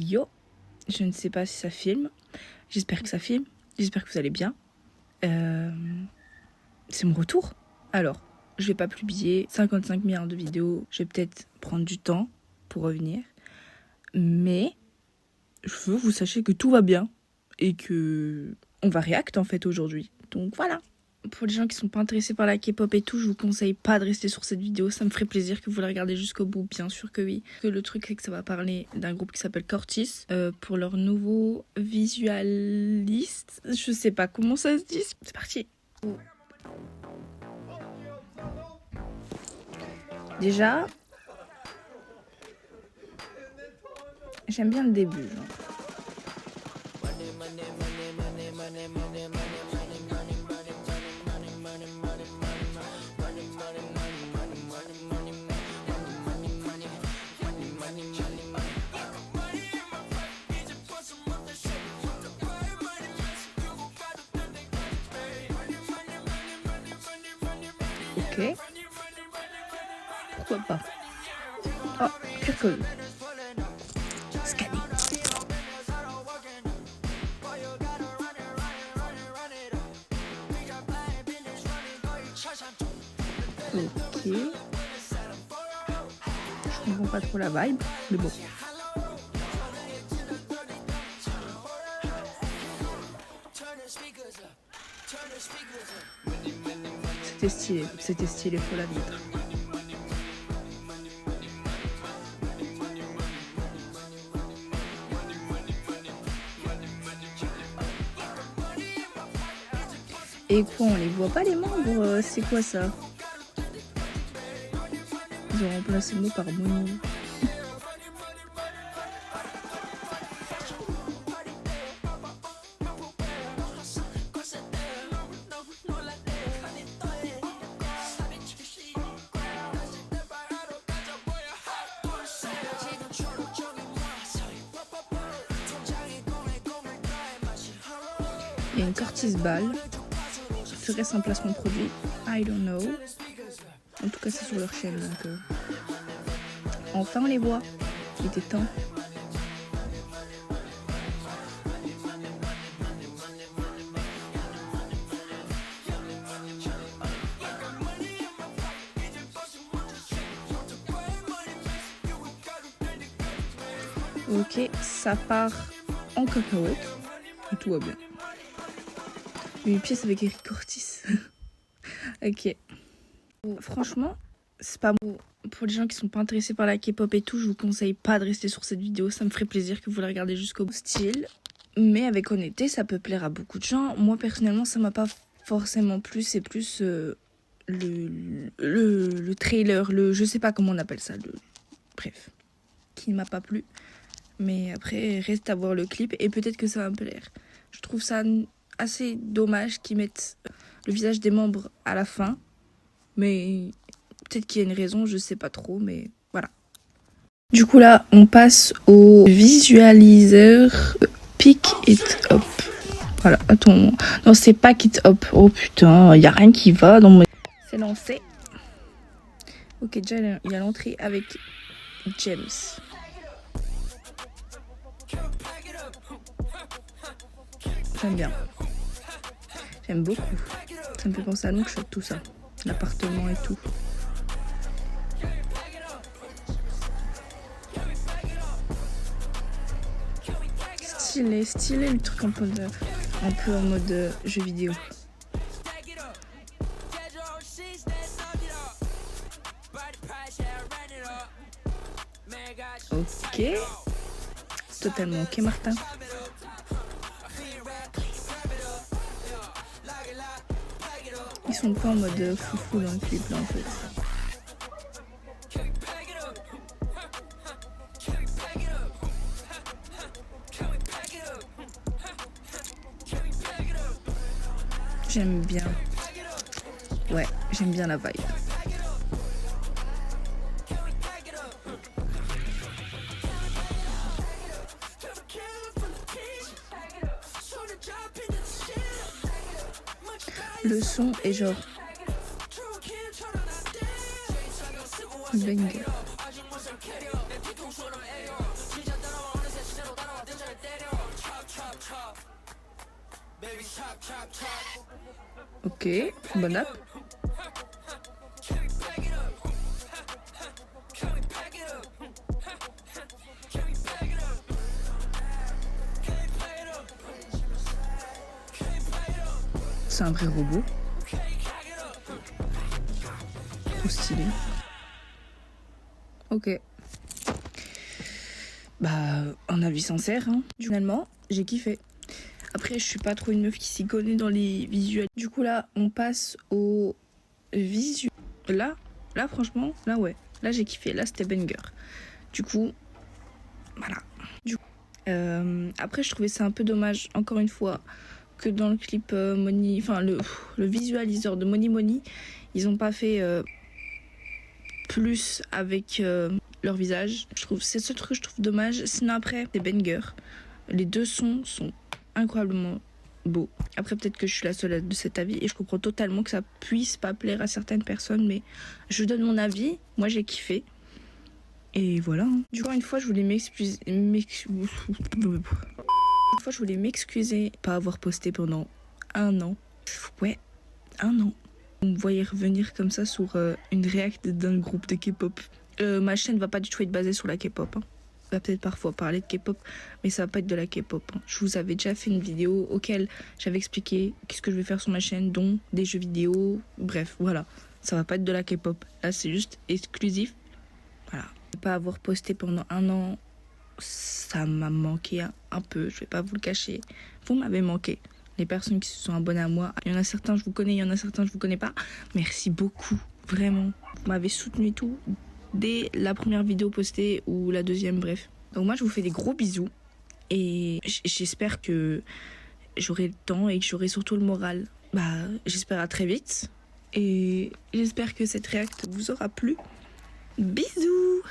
Yo, je ne sais pas si ça filme. J'espère que ça filme. J'espère que vous allez bien. C'est mon retour. Alors, je vais pas publier 55 milliards de vidéos. Je vais peut-être prendre du temps pour revenir. Mais je veux que vous sachiez que tout va bien. Et que on va react en fait aujourd'hui. Donc voilà. Pour les gens qui sont pas intéressés par la K-pop et tout, je vous conseille pas de rester sur cette vidéo. Ça me ferait plaisir que vous la regardez jusqu'au bout, bien sûr que oui. Le truc c'est que ça va parler d'un groupe qui s'appelle Cortis pour leur nouveau visualiste. Je sais pas comment ça se dit. C'est parti. Déjà, j'aime bien le début. Genre. Ok. Pourquoi pas? Oh, quelque chose. Scanner. Ok. Je comprends pas trop la vibe, mais bon. C'était stylé, faut l'admettre. Et quoi, on les voit pas les membres? C'est quoi ça? Ils ont remplacé le mot par mono. Il y a une Cortis Ball. Serait-ce un placement produit? I don't know. En tout cas, c'est sur leur chaîne. Donc, enfin, on les voit. Il était temps. Ok, ça part en cacahuète. Et tout va bien. Une pièce avec Eric Cortis. Ok. Franchement, c'est pas bon. Pour les gens qui sont pas intéressés par la K-pop et tout, je vous conseille pas de rester sur cette vidéo. Ça me ferait plaisir que vous la regardez jusqu'au bout. Style. Mais avec honnêteté, ça peut plaire à beaucoup de gens. Moi, personnellement, ça m'a pas forcément plu. C'est plus le trailer, je sais pas comment on appelle ça. Bref, qui ne m'a pas plu. Mais après, reste à voir le clip et peut-être que ça va me plaire. Je trouve ça assez dommage qu'ils mettent le visage des membres à la fin. Mais peut-être qu'il y a une raison, je sais pas trop, mais voilà. Du coup là, on passe au visualiseur Pick It Up. Voilà, attends. Non, c'est Pack It Up. Oh putain, il y a rien qui va dans mon... C'est lancé. Ok, déjà, il y a l'entrée avec James. J'aime bien. J'aime beaucoup. Ça me fait penser à Nookshot, tout ça. L'appartement et tout. Stylé le truc un peu en mode jeu vidéo. Ok. Totalement ok, Martin. Ils sont pas en mode foufou dans le clip là en fait. J'aime bien. Ouais, j'aime bien la vibe. Le son est genre banger. Ok, bonne app. C'est un vrai robot. Trop stylé. Ok. Bah, un avis sincère, hein. Finalement, j'ai kiffé. Après, je suis pas trop une meuf qui s'y connaît dans les visuels. Du coup, là, on passe au visuel. Là, franchement, là, ouais. Là, j'ai kiffé. Là, c'était banger. Du coup, voilà. Après, je trouvais ça un peu dommage, encore une fois, que dans le clip Money, enfin, le visualiseur de Money Money, ils ont pas fait plus avec leur visage. C'est ce truc que je trouve dommage. Sinon, après, c'est banger. Les deux sons sont incroyablement beaux. Après, peut-être que je suis la seule de cet avis et je comprends totalement que ça puisse pas plaire à certaines personnes, mais je donne mon avis. Moi, j'ai kiffé. Et voilà. Du coup, une fois, je voulais m'excuser. Je voulais m'excuser pas avoir posté pendant 1 an. Ouais, 1 an. Vous me voyez revenir comme ça sur une react d'un groupe de K-pop. Ma chaîne va pas du tout être basée sur la K-pop. Hein. On va peut-être parfois parler de K-pop, mais ça va pas être de la K-pop. Hein. Je vous avais déjà fait une vidéo auquel j'avais expliqué qu'est-ce que je vais faire sur ma chaîne, dont des jeux vidéo. Bref, voilà. Ça va pas être de la K-pop. Là, c'est juste exclusif. Voilà. Pas avoir posté pendant 1 an, ça m'a manqué un peu. Je vais pas vous le cacher. Vous m'avez manqué. Les personnes qui se sont abonnées à moi. Il y en a certains, je vous connais, il y en a certains, je vous connais pas. Merci beaucoup, vraiment. Vous m'avez soutenu et tout, dès la première vidéo postée ou la deuxième, bref. Donc moi, je vous fais des gros bisous. Et j'espère que j'aurai le temps et que j'aurai surtout le moral. Bah, j'espère à très vite. Et j'espère que cette réact vous aura plu. Bisous!